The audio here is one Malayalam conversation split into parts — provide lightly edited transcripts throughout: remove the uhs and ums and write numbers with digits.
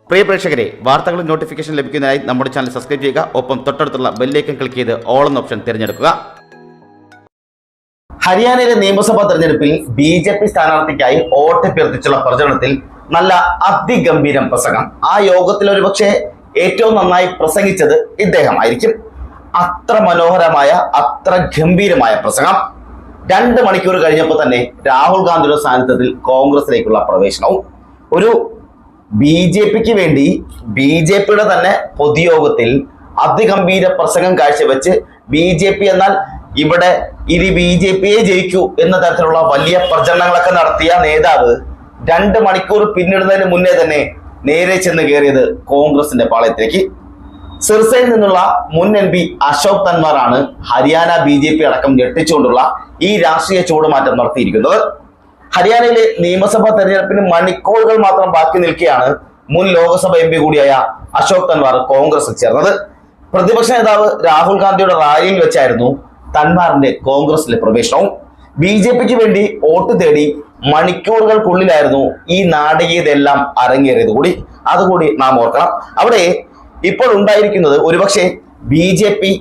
പ്രിയ പ്രേക്ഷകരെ, വാർത്തകളും നോട്ടിഫിക്കേഷൻ ലഭിക്കുന്നതിനായി നമ്മുടെ ചാനൽ സബ്സ്ക്രൈബ് ചെയ്യുക. ഒപ്പം തൊട്ടടുത്തുള്ള ബെല്ലൈക്കൺ ക്ലിക്ക് ചെയ്ത് ഓൾ എന്ന ഓപ്ഷൻ തിരഞ്ഞെടുക്കുക. ഹരിയാനയിലെ നിയമസഭാ തെരഞ്ഞെടുപ്പിൽ ബി.ജെ.പി സ്ഥാനാർത്ഥിക്കായി വോട്ട് അഭ്യർത്ഥിച്ചുള്ള പ്രചരണത്തിൽ നല്ല അതിഗംഭീരം പ്രസംഗം. ആ യോഗത്തിൽ ഒരുപക്ഷെ ഏറ്റവും നന്നായി പ്രസംഗിച്ചത് ഇദ്ദേഹമായിരിക്കും. അത്ര മനോഹരമായ, അത്ര ഗംഭീരമായ പ്രസംഗം. 2 മണിക്കൂർ കഴിഞ്ഞപ്പോൾ തന്നെ രാഹുൽ ഗാന്ധിയുടെ സാന്നിധ്യത്തിൽ കോൺഗ്രസിലേക്കുള്ള പ്രവേശനവും. ഒരു ബി.ജെ.പിക്ക് വേണ്ടി ബി.ജെ.പിയുടെ തന്നെ പൊതുയോഗത്തിൽ അതിഗംഭീര പ്രസംഗം കാഴ്ചവെച്ച് ബി.ജെ.പി എന്നാൽ ഇവിടെ ഇനി ബി.ജെ.പിയെ ജയിക്കൂ എന്ന തരത്തിലുള്ള വലിയ പ്രചരണങ്ങളൊക്കെ നടത്തിയ നേതാവ് 2 മണിക്കൂർ പിന്നിടുന്നതിന് മുന്നേ തന്നെ നേരെ ചെന്ന് കയറിയത് കോൺഗ്രസിന്റെ പാളയത്തിലേക്ക്. സിർസയിൽ നിന്നുള്ള മുൻ MP അശോക് തൻവാർ ആണ് ഹരിയാന ബി.ജെ.പി അടക്കം ഞെട്ടിച്ചുകൊണ്ടുള്ള ഈ രാഷ്ട്രീയ ചൂടുമാറ്റം നടത്തിയിരിക്കുന്നത്. ഹരിയാനയിലെ നിയമസഭാ തെരഞ്ഞെടുപ്പിന് മണിക്കൂറുകൾ മാത്രം ബാക്കി നിൽക്കെയാണ് മുൻ ലോക്സഭ MP കൂടിയായ അശോക് തൻവാർ കോൺഗ്രസിൽ ചേർന്നത്. പ്രതിപക്ഷ നേതാവ് രാഹുൽ ഗാന്ധിയുടെ റാലിയിൽ വെച്ചായിരുന്നു തൻവാറിന്റെ കോൺഗ്രസിലെ പ്രവേശനവും. ബി.ജെ.പിക്ക് വേണ്ടി വോട്ട് തേടി മണിക്കൂറുകൾക്കുള്ളിലായിരുന്നു ഈ നാടകീയതെല്ലാം അരങ്ങേറിയത് കൂടി. അതുകൂടി നാം ഓർക്കണം. അവിടെ ഇപ്പോൾ ഉണ്ടായിരിക്കുന്നത് ഒരുപക്ഷെ ബി.ജെ.പി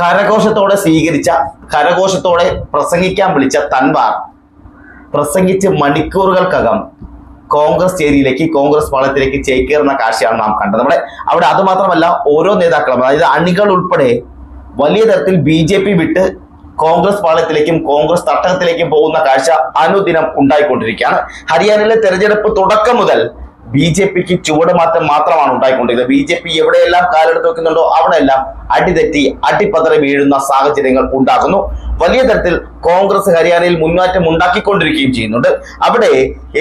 കരഘോഷത്തോടെ സ്വീകരിച്ച, കരഘോഷത്തോടെ പ്രസംഗിക്കാൻ വിളിച്ച തൻവാർ പ്രസംഗിച്ച് മണിക്കൂറുകൾക്കകം കോൺഗ്രസ് ചേരിയിലേക്ക്, കോൺഗ്രസ് പാളയത്തിലേക്ക് ചേക്കേറുന്ന കാഴ്ചയാണ് നാം കണ്ടത്. അവിടെ അത് മാത്രമല്ല, ഓരോ നേതാക്കളും, അതായത് അണികൾ ഉൾപ്പെടെ വലിയ തരത്തിൽ ബി.ജെ.പി വിട്ട് കോൺഗ്രസ് പാളയത്തിലേക്കും കോൺഗ്രസ് തട്ടകത്തിലേക്കും പോകുന്ന കാഴ്ച അനുദിനം ഉണ്ടായിക്കൊണ്ടിരിക്കുകയാണ്. ഹരിയാനയിലെ തെരഞ്ഞെടുപ്പ് തുടക്കം മുതൽ ബി.ജെ.പിക്ക് ചുവടുമാറ്റം മാത്രമാണ് ഉണ്ടായിക്കൊണ്ടിരിക്കുന്നത്. ബി.ജെ.പി എവിടെയെല്ലാം കാലെടുത്ത് വെക്കുന്നുണ്ടോ അവിടെയെല്ലാം അടിതെറ്റി അടിപ്പതറി വീഴുന്ന സാഹചര്യങ്ങൾ ഉണ്ടാകുന്നു. വലിയ തരത്തിൽ കോൺഗ്രസ് ഹരിയാനയിൽ മുന്നേറ്റം ഉണ്ടാക്കിക്കൊണ്ടിരിക്കുകയും ചെയ്യുന്നുണ്ട്. അവിടെ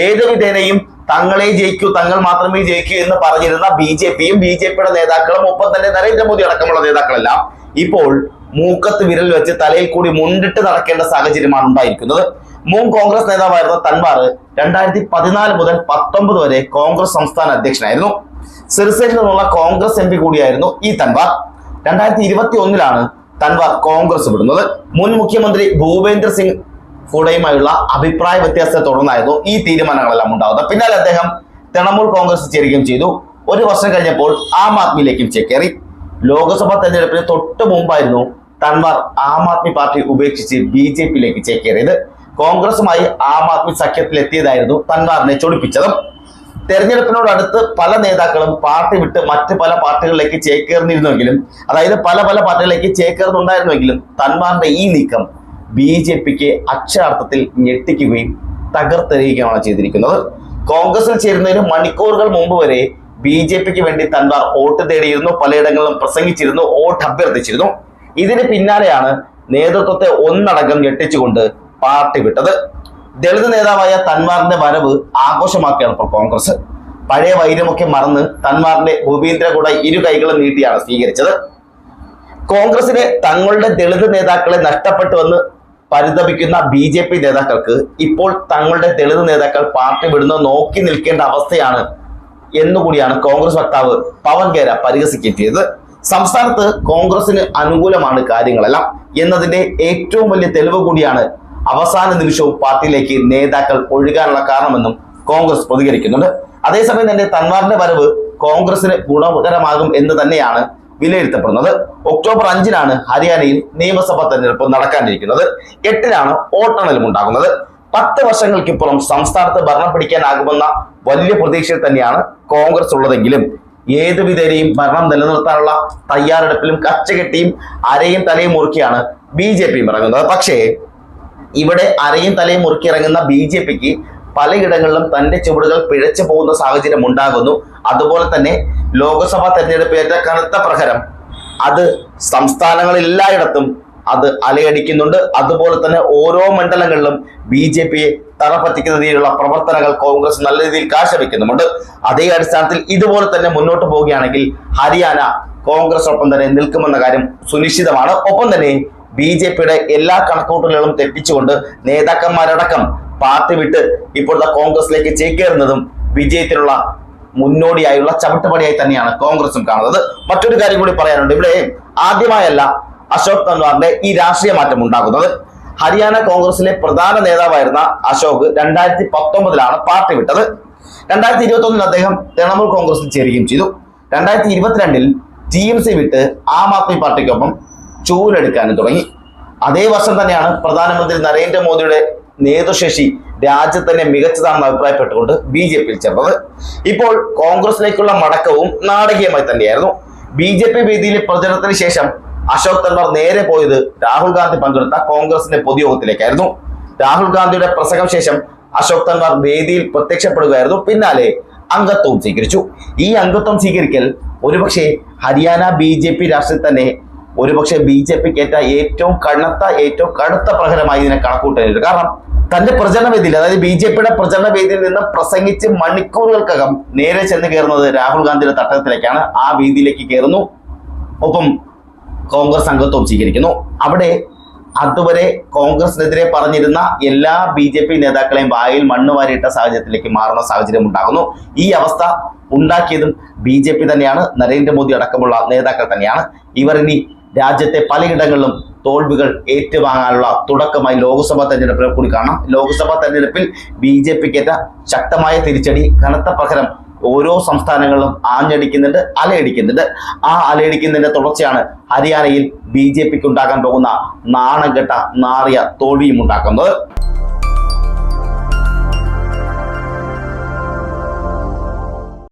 ഏത് വിധേനയും തങ്ങളെ ജയിക്കൂ, തങ്ങൾ മാത്രമേ ജയിക്കൂ എന്ന് പറഞ്ഞിരുന്ന ബി.ജെ.പിയും ബി.ജെ.പിയുടെ നേതാക്കളും ഒപ്പം തന്നെ നരേന്ദ്രമോദി അടക്കമുള്ള നേതാക്കളെല്ലാം ഇപ്പോൾ മൂക്കത്ത് വിരൽ വെച്ച് തലയിൽ കൂടി മുണ്ടിട്ട് നടക്കേണ്ട സാഹചര്യമാണ് ഉണ്ടായിരിക്കുന്നത്. മുൻ കോൺഗ്രസ് നേതാവായിരുന്ന തൻവാർ 2014 മുതൽ 19 വരെ കോൺഗ്രസ് സംസ്ഥാന അധ്യക്ഷനായിരുന്നു. സിർസയിൽ നിന്നുള്ള കോൺഗ്രസ് MP കൂടിയായിരുന്നു ഈ തൻവാർ. 2021 തൻവാർ കോൺഗ്രസ് വിടുന്നത്. മുൻ മുഖ്യമന്ത്രി ഭൂപേന്ദ്ര സിംഗ് ഹൂഡയുമായുള്ള അഭിപ്രായ വ്യത്യാസത്തെ തുടർന്നായിരുന്നു ഈ തീരുമാനങ്ങളെല്ലാം ഉണ്ടാകുന്നത്. പിന്നാലെ അദ്ദേഹം തൃണമൂൽ കോൺഗ്രസ് ചേരുകയും ചെയ്തു. 1 വർഷം കഴിഞ്ഞപ്പോൾ ആം ആദ്മിയിലേക്കും ചേക്കേറി. ലോക്സഭാ തെരഞ്ഞെടുപ്പിന് തൊട്ട് മുമ്പായിരുന്നു തൻവാർ ആം ആദ്മി പാർട്ടി ഉപേക്ഷിച്ച് ബി.ജെ.പിയിലേക്ക് ചേക്കേറിയത്. കോൺഗ്രസുമായി ആം ആദ്മി സഖ്യത്തിലെത്തിയതായിരുന്നു തൻവാറിനെ ചൊടിപ്പിച്ചതും. തെരഞ്ഞെടുപ്പിനോടടുത്ത് പല നേതാക്കളും പാർട്ടി വിട്ട് മറ്റ് പല പാർട്ടികളിലേക്ക് ചേക്കേർന്നിരുന്നുവെങ്കിലും, അതായത് പല പാർട്ടികളിലേക്ക് ചേക്കേറുന്നുണ്ടായിരുന്നുവെങ്കിലും തൻവാറിന്റെ ഈ നീക്കം ബി.ജെ.പിക്ക് അക്ഷരാർത്ഥത്തിൽ ഞെട്ടിക്കുകയും തകർത്തെറിയുകയാണ് ചെയ്തിരിക്കുന്നത്. കോൺഗ്രസിൽ ചേരുന്നതിന് മണിക്കൂറുകൾ മുമ്പ് വരെ ബി.ജെ.പിക്ക് വേണ്ടി തൻവാർ വോട്ട് തേടിയിരുന്നു, പലയിടങ്ങളിലും പ്രസംഗിച്ചിരുന്നു, വോട്ട് അഭ്യർത്ഥിച്ചിരുന്നു. ഇതിന് പിന്നാലെയാണ് നേതൃത്വത്തെ ഒന്നടങ്കം ഞെട്ടിച്ചുകൊണ്ട് പാർട്ടി വിട്ടത്. ദളിത് നേതാവായ തൻവാറിന്റെ വരവ് ആഘോഷമാക്കിയാണ് ഇപ്പോൾ കോൺഗ്രസ്. പഴയ വൈര്യമൊക്കെ മറന്ന് തൻവാറിന്റെ ഭൂപീന്ദ്ര കൂടെ 2 കൈകളും നീട്ടിയാണ് സ്വീകരിച്ചത്. കോൺഗ്രസിലെ തങ്ങളുടെ ദളിത് നേതാക്കളെ നഷ്ടപ്പെട്ടുവെന്ന് പരിതപിക്കുന്ന ബി.ജെ.പി നേതാക്കൾക്ക് ഇപ്പോൾ തങ്ങളുടെ ദളിത് നേതാക്കൾ പാർട്ടി വിടുന്നത് നോക്കി നിൽക്കേണ്ട അവസ്ഥയാണ് എന്നുകൂടിയാണ് കോൺഗ്രസ് വക്താവ് പവൻ ഖേര പരിഹസിക്കുകയും ചെയ്തത്. സംസ്ഥാനത്ത് കോൺഗ്രസിന് അനുകൂലമാണ് കാര്യങ്ങളെല്ലാം എന്നതിന്റെ ഏറ്റവും വലിയ തെളിവ് കൂടിയാണ് അവസാന നിമിഷവും പാർട്ടിയിലേക്ക് നേതാക്കൾ ഒഴുകാനുള്ള കാരണമെന്നും കോൺഗ്രസ് പ്രതികരിക്കുന്നുണ്ട്. അതേസമയം തന്നെ തൻവാറിന്റെ വരവ് കോൺഗ്രസിന് ഗുണകരമാകും എന്ന് തന്നെയാണ് വിലയിരുത്തപ്പെടുന്നത്. ഒക്ടോബർ 5 ഹരിയാനയിൽ നിയമസഭാ തെരഞ്ഞെടുപ്പ് നടക്കാനിരിക്കുന്നത്. 8 വോട്ടെണ്ണലും ഉണ്ടാകുന്നത്. 10 വർഷങ്ങൾക്കിപ്പുറം സംസ്ഥാനത്ത് ഭരണം പിടിക്കാനാകുമെന്ന വലിയ പ്രതീക്ഷയിൽ തന്നെയാണ് കോൺഗ്രസ് ഉള്ളതെങ്കിലും ഏത് വിധേനയും ഭരണം നിലനിർത്താനുള്ള തയ്യാറെടുപ്പിലും കച്ചകെട്ടിയും അരയും തലയും മുറുക്കിയാണ് ബി.ജെ.പിയും ഇറങ്ങുന്നത്. പക്ഷേ ഇവിടെ അരയും തലയും മുറുക്കി ഇറങ്ങുന്ന ബി.ജെ.പിക്ക് പലയിടങ്ങളിലും തന്റെ ചുവടുകൾ പിഴച്ചു പോകുന്ന സാഹചര്യം ഉണ്ടാകുന്നു. അതുപോലെ തന്നെ ലോക്സഭാ തെരഞ്ഞെടുപ്പ് ഏറ്റ കനത്ത പ്രഹരം അത് സംസ്ഥാനങ്ങളിൽ എല്ലായിടത്തും അത് അലയടിക്കുന്നുണ്ട്. അതുപോലെ തന്നെ ഓരോ മണ്ഡലങ്ങളിലും ബി.ജെ.പിയെ തറപ്പറ്റിക്കുന്ന രീതിയിലുള്ള പ്രവർത്തനങ്ങൾ കോൺഗ്രസ് നല്ല രീതിയിൽ കാഴ്ചവെക്കുന്നുമുണ്ട്. അതേ അടിസ്ഥാനത്തിൽ ഇതുപോലെ തന്നെ മുന്നോട്ട് പോവുകയാണെങ്കിൽ ഹരിയാന കോൺഗ്രസൊപ്പം തന്നെ നിൽക്കുമെന്ന കാര്യം സുനിശ്ചിതമാണ്. ഒപ്പം തന്നെ ബി.ജെ.പിയുടെ എല്ലാ കണക്കൂട്ടലുകളും തെറ്റിച്ചുകൊണ്ട് നേതാക്കന്മാരടക്കം പാർട്ടി വിട്ട് ഇപ്പോഴത്തെ കോൺഗ്രസിലേക്ക് ചേക്കേറുന്നതും വിജയത്തിനുള്ള മുന്നോടിയായുള്ള ചവിട്ടുപടിയായി തന്നെയാണ് കോൺഗ്രസും കാണുന്നത്. മറ്റൊരു കാര്യം കൂടി പറയാനുണ്ട്. ഇവിടെ ആദ്യമായല്ല അശോക് തൻവാറിന്റെ ഈ രാഷ്ട്രീയ മാറ്റം ഉണ്ടാകുന്നത്. ഹരിയാന കോൺഗ്രസിലെ പ്രധാന നേതാവായിരുന്ന അശോക് 2019 പാർട്ടി വിട്ടത്. 2021 അദ്ദേഹം തൃണമൂൽ കോൺഗ്രസിൽ ചേരുകയും ചെയ്തു. 2022 TMC വിട്ട് ആം ആദ്മി പാർട്ടിക്കൊപ്പം ചൂലെടുക്കാനും തുടങ്ങി. അതേ വർഷം തന്നെയാണ് പ്രധാനമന്ത്രി നരേന്ദ്രമോദിയുടെ നേതൃശേഷി രാജ്യത്ത് തന്നെ മികച്ചതാണെന്ന് അഭിപ്രായപ്പെട്ടുകൊണ്ട് BJP ചേർന്നത്. ഇപ്പോൾ കോൺഗ്രസിലേക്കുള്ള മടക്കവും നാടകീയമായി തന്നെയായിരുന്നു. BJP വേദിയിലെ പ്രചരണത്തിന് ശേഷം അശോക് തൻവാർ നേരെ പോയത് രാഹുൽ ഗാന്ധി പങ്കെടുത്ത കോൺഗ്രസിന്റെ പൊതുയോഗത്തിലേക്കായിരുന്നു. രാഹുൽ ഗാന്ധിയുടെ പ്രസംഗം ശേഷം അശോക് തൻവാർ വേദിയിൽ പ്രത്യക്ഷപ്പെടുകയായിരുന്നു. പിന്നാലെ അംഗത്വവും സ്വീകരിച്ചു. ഈ അംഗത്വം സ്വീകരിക്കൽ ഒരുപക്ഷെ ഹരിയാന BJP രാഷ്ട്രീയത്തിൽ തന്നെ ഒരുപക്ഷെ BJPക്ക് ഏറ്റ ഏറ്റവും കടുത്ത പ്രഹരമായി ഇതിനെ കണക്കൂട്ടരുത്. കാരണം തന്റെ പ്രചരണ വേദിയിൽ, അതായത് BJPയുടെ പ്രചരണ വേദിയിൽ നിന്ന് പ്രസംഗിച്ച് മണിക്കൂറുകൾക്കകം നേരെ ചെന്ന് കയറുന്നത് രാഹുൽ ഗാന്ധിയുടെ തട്ടകത്തിലേക്കാണ്. ആ വേദിയിലേക്ക് കയറുന്നു, ഒപ്പം കോൺഗ്രസ് അംഗത്വം സ്വീകരിക്കുന്നു. അവിടെ അതുവരെ കോൺഗ്രസിനെതിരെ പറഞ്ഞിരുന്ന എല്ലാ BJP നേതാക്കളെയും വായിൽ മണ്ണ് വാരിയിട്ട സാഹചര്യത്തിലേക്ക് മാറുന്ന സാഹചര്യം ഉണ്ടാകുന്നു. ഈ അവസ്ഥ ഉണ്ടാക്കിയതും BJP തന്നെയാണ്, നരേന്ദ്രമോദി അടക്കമുള്ള നേതാക്കൾ തന്നെയാണ്. ഇവർ ഇനി രാജ്യത്തെ പലയിടങ്ങളിലും തോൽവികൾ ഏറ്റുവാങ്ങാനുള്ള തുടക്കമായി ലോക്സഭാ തെരഞ്ഞെടുപ്പിൽ കൂടി കാണാം. ലോക്സഭാ തെരഞ്ഞെടുപ്പിൽ BJPക്കേറ്റ ശക്തമായ തിരിച്ചടി, കനത്ത പ്രഹരം ഓരോ സംസ്ഥാനങ്ങളിലും ആഞ്ഞടിക്കുന്നുണ്ട്, അലയടിക്കുന്നുണ്ട്. ആ അലയടിക്കുന്നതിന്റെ തുടർച്ചയാണ് ഹരിയാനയിൽ BJPക്ക് ഉണ്ടാകാൻ പോകുന്ന നാണം കെട്ട നാറിയ തോൽവിയും ഉണ്ടാക്കുന്നത്.